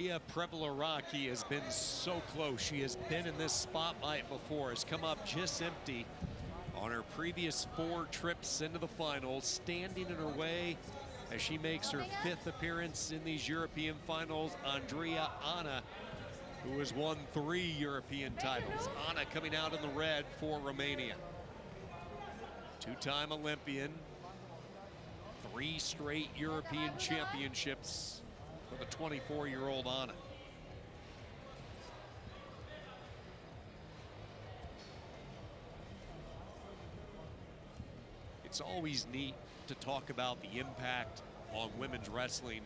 Andreea PREVOLARAKI has been so close. She has been in this spotlight before, has come up just empty on her previous 4 trips into the finals, standing in her way as she makes her 5th appearance in these European finals. Andreea Anna, who has won 3 European titles. Anna coming out in the red for Romania. 2-time Olympian, 3 straight European championships for the 24-year-old Anna. It's always neat to talk about the impact on women's wrestling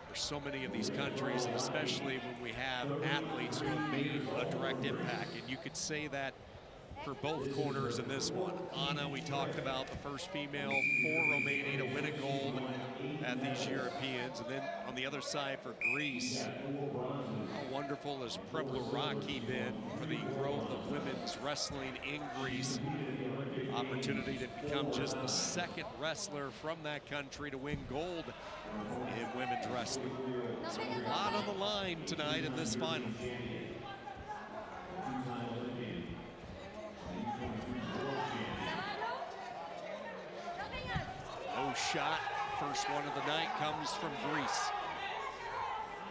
for so many of these countries, and especially when we have athletes who have made a direct impact. And you could say that for both corners in this one. Anna, we talked about, the first female for Romania to win a gold at these Europeans. And then on the other side for Greece, how wonderful has PREVOLARAKI been for the growth of women's wrestling in Greece. Opportunity to become just the 2nd wrestler from that country to win gold in women's wrestling. So a lot on the line tonight in this final. No shot. First one of the night comes from Greece.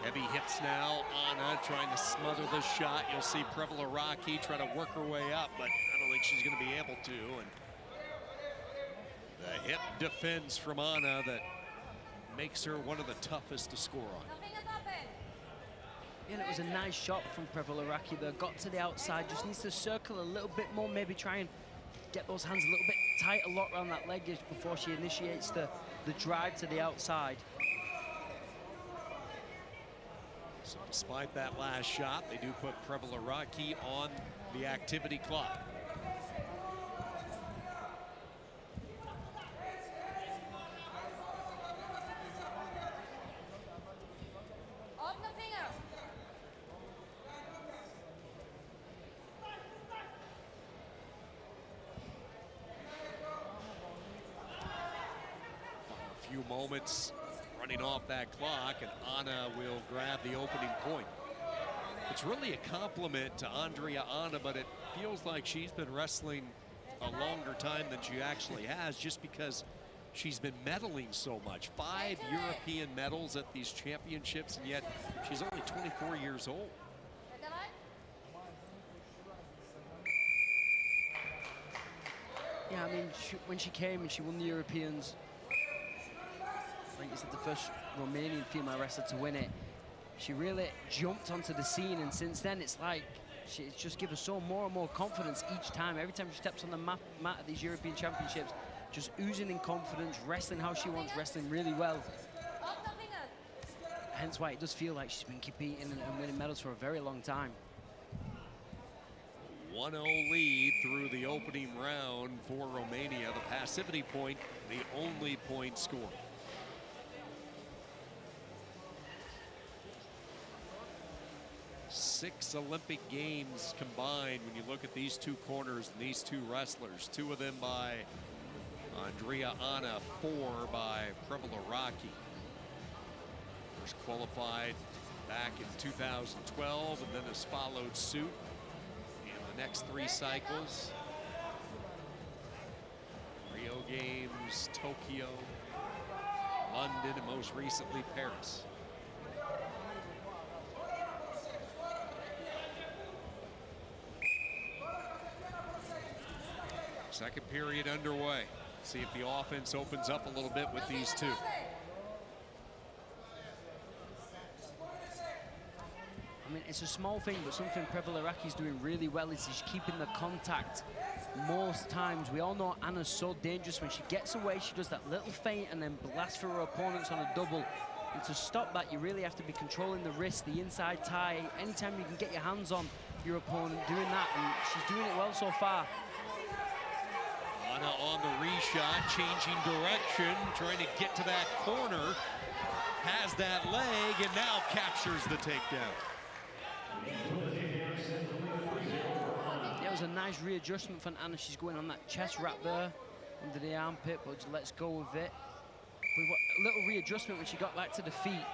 Heavy hips now. Anna trying to smother this shot. You'll see PREVOLARAKI try to work her way up, but I don't think she's going to be able to. And the hip defense from Anna that makes her one of the toughest to score on. Yeah, and it was a nice shot from PREVOLARAKI there. Got to the outside, just needs to circle a little bit more, maybe try and get those hands a little bit tight, a lot around that leg before she initiates the drive to the outside. So despite that last shot, they do put PREVOLARAKI on the activity clock. Few moments running off that clock, and Anna will grab the opening point. It's really a compliment to Andreea Anna, but it feels like she's been wrestling a longer time than she actually has, just because she's been medaling so much. 5 European medals at these championships, and yet she's only 24 years old. Yeah, I mean, when she came and she won the Europeans, I think it's the first Romanian female wrestler to win it. She really jumped onto the scene, and since then it's like she's just given her so more and more confidence each time. Every time she steps on the mat at these European championships, just oozing in confidence, wrestling how she wants, wrestling really well. Hence why it does feel like she's been competing and winning medals for a very long time. 1-0 lead through the opening round for Romania. The passivity point, the only point scored. Six Olympic Games combined when you look at these 2 corners and these 2 wrestlers. 2 of them by Andreea Anna, 4 by PREVOLARAKI. First qualified back in 2012 and then has followed suit in the next 3 cycles. Rio Games, Tokyo, London, and most recently Paris. Second period underway. See if the offense opens up a little bit with these 2. I mean, it's a small thing, but something PREVOLARAKI's doing really well is she's keeping the contact most times. We all know Anna's so dangerous. When she gets away, she does that little feint and then blasts for her opponents on a double. And to stop that, you really have to be controlling the wrist, the inside tie. Anytime you can get your hands on your opponent, doing that, and she's doing it well so far. Anna on the reshot, changing direction, trying to get to that corner. Has that leg and now captures the takedown. It was a nice readjustment from Anna. She's going on that chest wrap there under the armpit, but just lets go of it. With a little readjustment when she got back to the feet.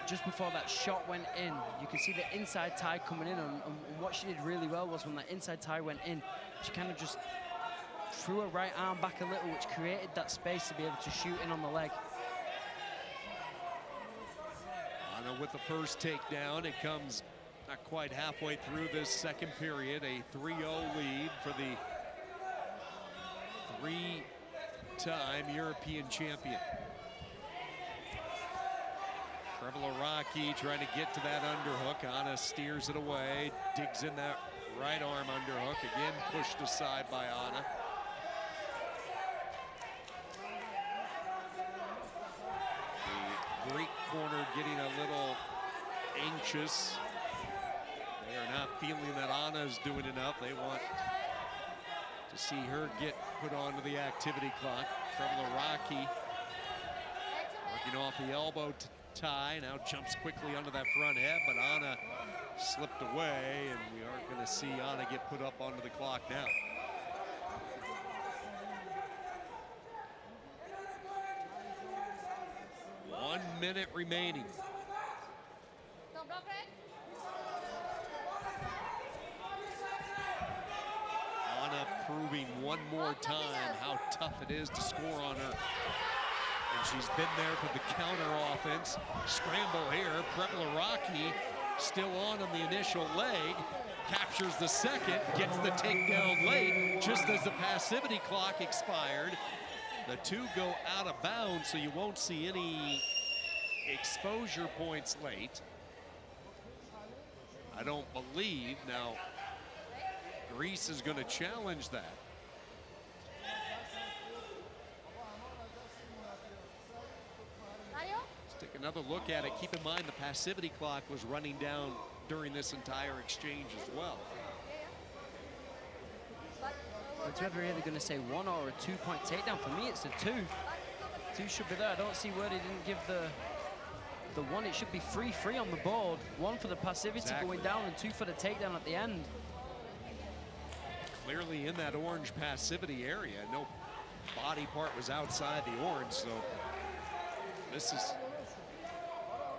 just before that shot went in, you can see the inside tie coming in, and what she did really well was when that inside tie went in, she kind of just threw her right arm back a little, which created that space to be able to shoot in on the leg. Anna with the first takedown. It comes not quite halfway through this second period. A 3-0 lead for the three-time European champion. PREVOLARAKI trying to get to that underhook. Anna steers it away, digs in that right arm underhook. Again, pushed aside by Anna. The Greek corner getting a little anxious. They are not feeling that Anna's doing enough. They want to see her get put onto the activity clock. PREVOLARAKI working off the elbow tie, now jumps quickly under that front head, but Anna slipped away, and we are going to see Anna get put up onto the clock now. One minute remaining. Anna proving one more time how tough it is to score on her. And she's been there for the counter offense. Scramble here. PREVOLARAKI still on the initial leg. Captures the second, gets the takedown late, just as the passivity clock expired. The two go out of bounds, so you won't see any exposure points late. I don't believe. Now, Greece is going to challenge that. Let's take another look at it. Keep in mind the passivity clock was running down during this entire exchange as well. It's either really going to say 1 or a 2-point takedown. For me, it's a 2. 2 should be there. I don't see where they didn't give the 1. It should be 3-3 on the board. 1 for the passivity going down and 2 for the takedown at the end. Clearly in that orange passivity area. No body part was outside the orange, so this is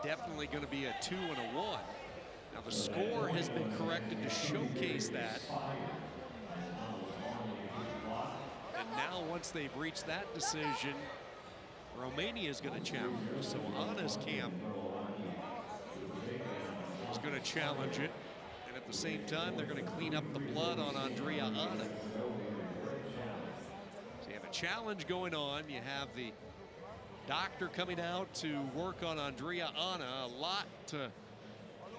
definitely going to be a 2 and a 1. Now the score has been corrected to showcase that. And now once they've reached that decision, Romania is going to challenge. So Anna's camp is going to challenge it. And at the same time, they're going to clean up the blood on Andreea Anna. So you have a challenge going on. You have the doctor coming out to work on Andreea Anna. A lot to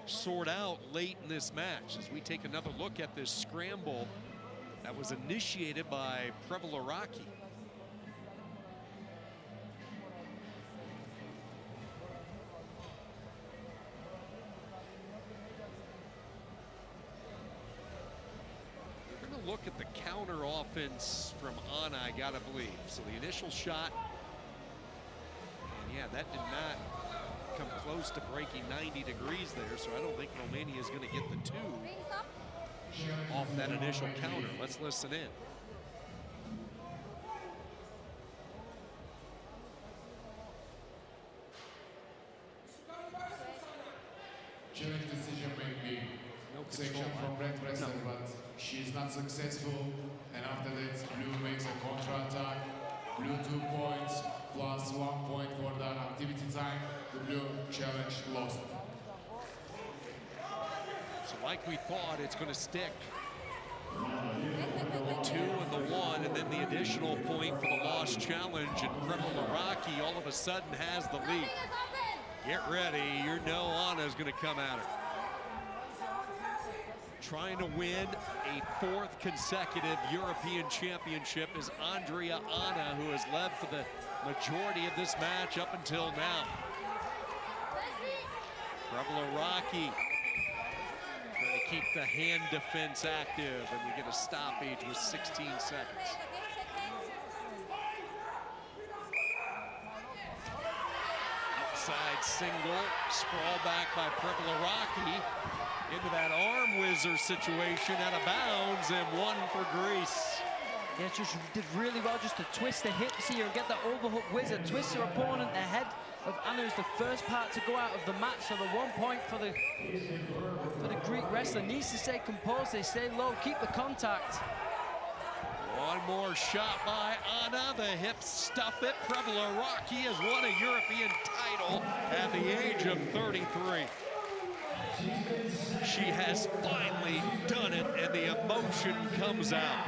sort out late in this match as we take another look at this scramble that was initiated by PREVOLARAKI. We're going to look at the counter offense from Anna, I gotta believe. So the initial shot, and yeah, that did not come close to breaking 90 degrees there, so I don't think Romania is going to get the 2 off that initial counter. Let's listen in. Challenge decision might be section from red wrestler, but she's not successful. And after that, blue makes a counter-attack. Blue 2 points plus 1 point for the activity time. The blue challenge lost. So like we thought, it's going to stick. The 2 and the 1, and then the additional point for the lost challenge. And PREVOLARAKI all of a sudden has the lead. Get ready, you know Anna's going to come at her. Trying to win a 4th consecutive European championship is Andreea Anna, who has led for the majority of this match up until now. PREVOLARAKI trying to keep the hand defense active, and we get a stoppage with 16 seconds. Outside single, sprawl back by PREVOLARAKI into that arm whizzer situation, out of bounds, and 1 for Greece. Yeah, just did really well just to twist the hips here and get the overhook whizzer, twist her opponent, the head of Anna is the first part to go out of the mat, so the 1 point for the Greek wrestler. Needs to stay composed, they stay low, keep the contact. One more shot by Anna, the hip stuff it. PREVOLARAKI has won a European title at the age of 33. She has finally done it, and the emotion comes out.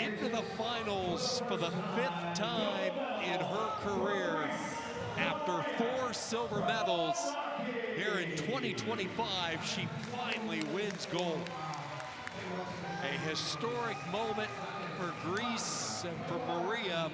Into the finals for the 5th time in her career after 4 silver medals. Here in 2025, she finally wins gold. A historic moment for Greece and for Maria.